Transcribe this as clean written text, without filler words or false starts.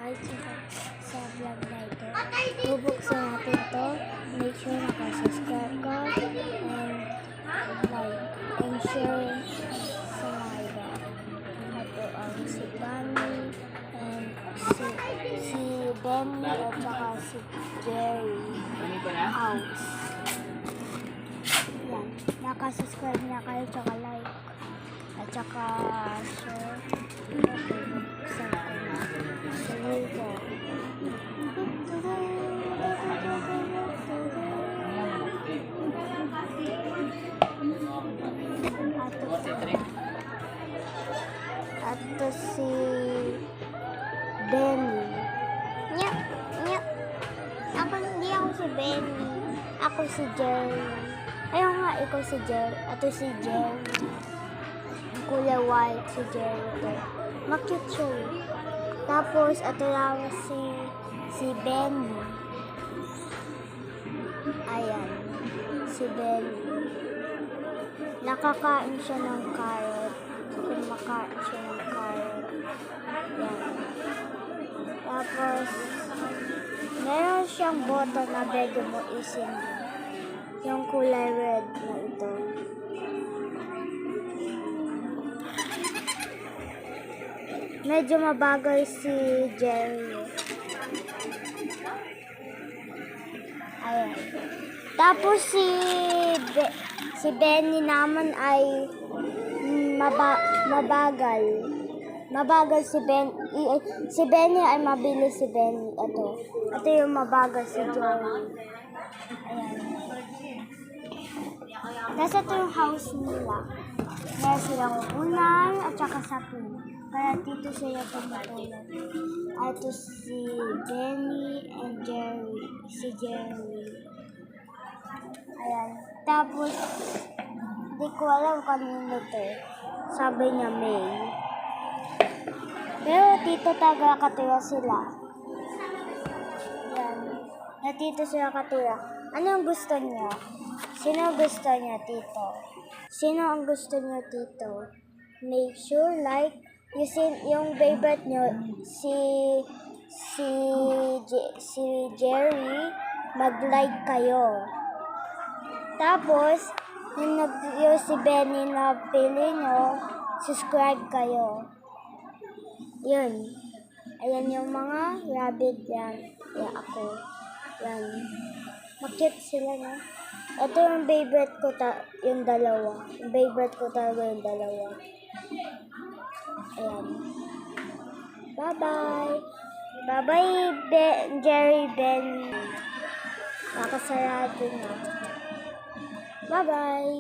Hi sa vlog na ito. Bubuksan natin to. Make sure nakasubscribe ka and like and share sa mga iba. Ito ang si Danny and si Benny at saka si Jerry House. Yan. Nakasubscribe na kayo tsaka like at saka share. Bubuksan ko na. Ito. Ato si Benny. Nya, nya. Hindi ako si Benny. Ako si Jerry. Ayun nga, ikaw si Jerry. Ato si Jerry. Ang kulay white si Jerry. Ito. Makute siya. Tapos, ato lang si Benny. Ayan. Si Benny. Nakakain siya ng carrot. Kumakain siya ng carrot. Yan. Tapos, meron siyang bottle na pwede mo isin. Yung kulay red na ito. Medyo mabagal si Jerry. Ayan. Tapos si Benny naman ay mabagal. Mabagal si Benny. Si Benny ay mabilis si Benny. Ito yung mabagal si Jerry. Ayan. Tapos ito yung house nila. Meron silang ulan at saka sapin. Kaya dito sila pumutulog. Ito si Benny and Jerry. Si Jerry. Ayan. Tapos, hindi ko alam kanino to. Sabi niya May. Pero dito taga katira sila. Ayan. Dito sila katira. Ano ang gusto niya? Sino ang gusto niya, Tito? Sino ang gusto niya, Tito? Make sure like yung favorite nyo, si Jerry, mag-like kayo. Tapos, yung si Benny na pili nyo, subscribe kayo. Yun. Ayan yung mga rabbit yan. Yan ako. Yan. Makit sila na. Ito yung favorite ko, yung dalawa. Yung favorite ko talaga yung dalawa. Ayan. Bye-bye. Bye-bye, Jerry, Benny. Nakasarado na. Bye-bye.